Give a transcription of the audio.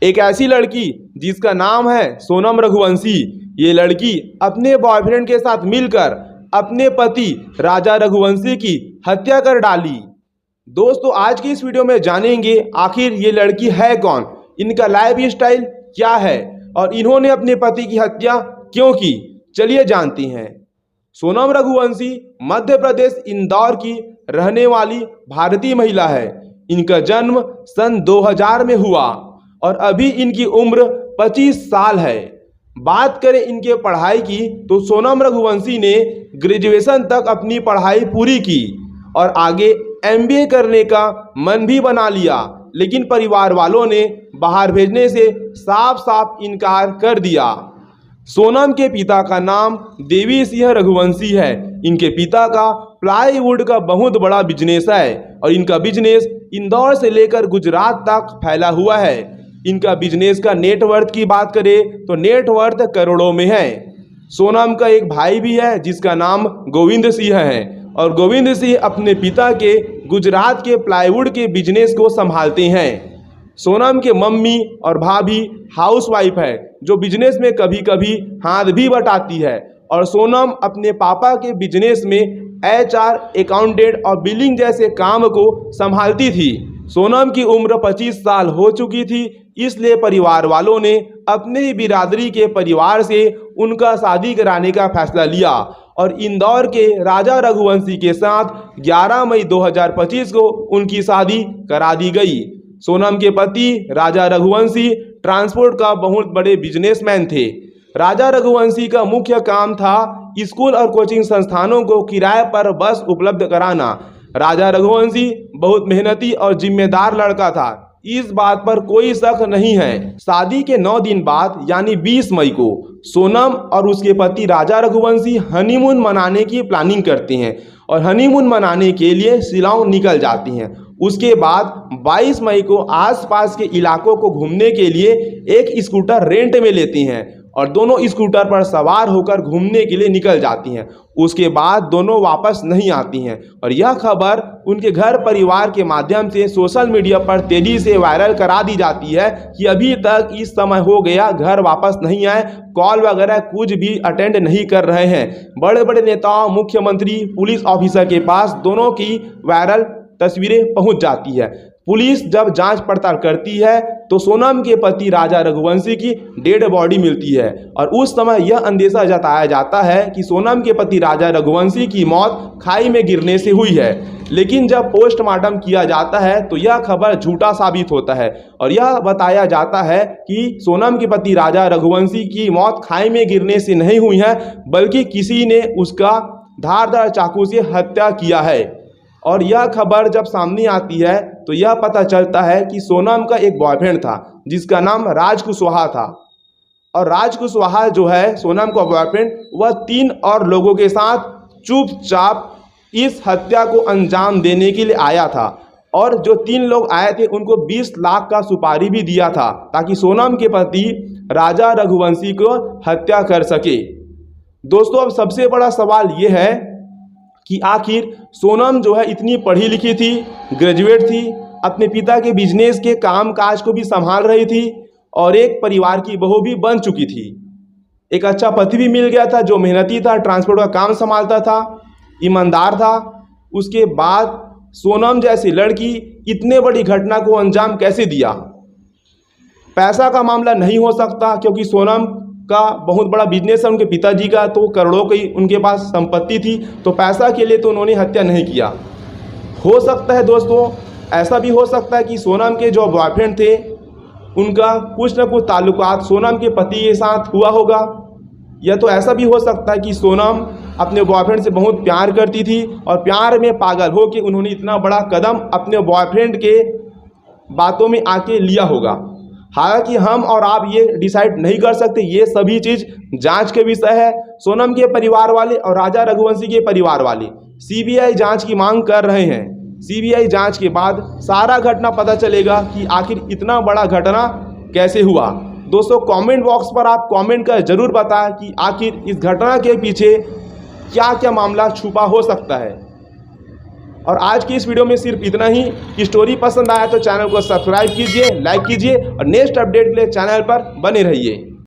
एक ऐसी लड़की जिसका नाम है सोनम रघुवंशी। ये लड़की अपने बॉयफ्रेंड के साथ मिलकर अपने पति राजा रघुवंशी की हत्या कर डाली। दोस्तों आज की इस वीडियो में जानेंगे आखिर ये लड़की है कौन, इनका लाइफ स्टाइल क्या है और इन्होंने अपने पति की हत्या क्यों की। चलिए जानते हैं। सोनम रघुवंशी मध्य प्रदेश इंदौर की रहने वाली भारतीय महिला है। इनका जन्म सन 2000 में हुआ और अभी इनकी उम्र 25 साल है। बात करें इनके पढ़ाई की तो सोनम रघुवंशी ने ग्रेजुएशन तक अपनी पढ़ाई पूरी की और आगे MBA करने का मन भी बना लिया, लेकिन परिवार वालों ने बाहर भेजने से साफ साफ इनकार कर दिया। सोनम के पिता का नाम देवी सिंह रघुवंशी है। इनके पिता का प्लाईवुड का बहुत बड़ा बिजनेस है और इनका बिजनेस इंदौर से लेकर गुजरात तक फैला हुआ है। इनका बिजनेस का नेटवर्थ की बात करें तो नेटवर्थ करोड़ों में है। सोनम का एक भाई भी है जिसका नाम गोविंद सिंह है और गोविंद सिंह अपने पिता के गुजरात के प्लाईवुड के बिजनेस को संभालते हैं। सोनम के मम्मी और भाभी हाउसवाइफ है जो बिजनेस में कभी कभी हाथ भी बटाती है और सोनम अपने पापा के बिजनेस में HR, अकाउंटेंट और बिलिंग जैसे काम को संभालती थी। सोनम की उम्र 25 साल हो चुकी थी, इसलिए परिवार वालों ने अपने ही बिरादरी के परिवार से उनका शादी कराने का फैसला लिया और इंदौर के राजा रघुवंशी के साथ 11 मई 2025 को उनकी शादी करा दी गई। सोनम के पति राजा रघुवंशी ट्रांसपोर्ट का बहुत बड़े बिजनेसमैन थे। राजा रघुवंशी का मुख्य काम था स्कूल और कोचिंग संस्थानों को किराए पर बस उपलब्ध कराना। राजा रघुवंशी बहुत मेहनती और जिम्मेदार लड़का था, इस बात पर कोई शक नहीं है। शादी के 9 दिन बाद यानी 20 मई को सोनम और उसके पति राजा रघुवंशी हनीमून मनाने की प्लानिंग करते हैं और हनीमून मनाने के लिए शिलांग निकल जाती हैं। उसके बाद 22 मई को आसपास के इलाकों को घूमने के लिए एक स्कूटर रेंट में लेती हैं और दोनों स्कूटर पर सवार होकर घूमने के लिए निकल जाती हैं। उसके बाद दोनों वापस नहीं आती हैं और यह खबर उनके घर परिवार के माध्यम से सोशल मीडिया पर तेजी से वायरल करा दी जाती है कि अभी तक इस समय हो गया, घर वापस नहीं आए, कॉल वगैरह कुछ भी अटेंड नहीं कर रहे हैं। बड़े बड़े नेताओं, मुख्यमंत्री, पुलिस ऑफिसर के पास दोनों की वायरल तस्वीरें पहुंच जाती है। पुलिस जब जांच पड़ताल करती है तो सोनम के पति राजा रघुवंशी की डेड बॉडी मिलती है और उस समय यह अंदेशा जताया जाता है कि सोनम के पति राजा रघुवंशी की मौत खाई में गिरने से हुई है। लेकिन जब पोस्टमार्टम किया जाता है तो यह खबर झूठा साबित होता है और यह बताया जाता है कि सोनम के पति राजा रघुवंशी की मौत खाई में गिरने से नहीं हुई है, बल्कि किसी ने उसका धारदार चाकू से हत्या किया है। और यह खबर जब सामने आती है तो यह पता चलता है कि सोनम का एक बॉयफ्रेंड था जिसका नाम राज कुशवाहा था और राज कुशवाहा जो है सोनम का बॉयफ्रेंड, वह 3 और लोगों के साथ चुपचाप इस हत्या को अंजाम देने के लिए आया था और जो 3 लोग आए थे उनको 20 लाख का सुपारी भी दिया था ताकि सोनम के पति राजा रघुवंशी को हत्या कर सके। दोस्तों अब सबसे बड़ा सवाल ये है कि आखिर सोनम जो है इतनी पढ़ी लिखी थी, ग्रेजुएट थी, अपने पिता के बिजनेस के काम काज को भी संभाल रही थी और एक परिवार की बहू भी बन चुकी थी। एक अच्छा पति भी मिल गया था जो मेहनती था, ट्रांसपोर्ट का काम संभालता था, ईमानदार था। उसके बाद सोनम जैसी लड़की इतने बड़ी घटना को अंजाम कैसे दिया? पैसा का मामला नहीं हो सकता क्योंकि सोनम का बहुत बड़ा बिजनेस है उनके पिताजी का, तो करोड़ों की उनके पास संपत्ति थी, तो पैसा के लिए तो उन्होंने हत्या नहीं किया। हो सकता है दोस्तों, ऐसा भी हो सकता है कि सोनम के जो बॉयफ्रेंड थे उनका कुछ न कुछ ताल्लुकात सोनम के पति के साथ हुआ होगा, या तो ऐसा भी हो सकता है कि सोनम अपने बॉयफ्रेंड से बहुत प्यार करती थी और प्यार में पागल हो के उन्होंने इतना बड़ा कदम अपने बॉयफ्रेंड के बातों में आके लिया होगा। हालांकि हम और आप ये डिसाइड नहीं कर सकते, ये सभी चीज़ जांच के विषय है। सोनम के परिवार वाले और राजा रघुवंशी के परिवार वाले CBI जांच की मांग कर रहे हैं। CBI जांच के बाद सारा घटना पता चलेगा कि आखिर इतना बड़ा घटना कैसे हुआ। दोस्तों कमेंट बॉक्स पर आप कमेंट कर जरूर बताएं कि आखिर इस घटना के पीछे क्या क्या मामला छुपा हो सकता है। और आज की इस वीडियो में सिर्फ इतना ही कि स्टोरी पसंद आया तो चैनल को सब्सक्राइब कीजिए, लाइक कीजिए और नेक्स्ट अपडेट के लिए चैनल पर बने रहिए।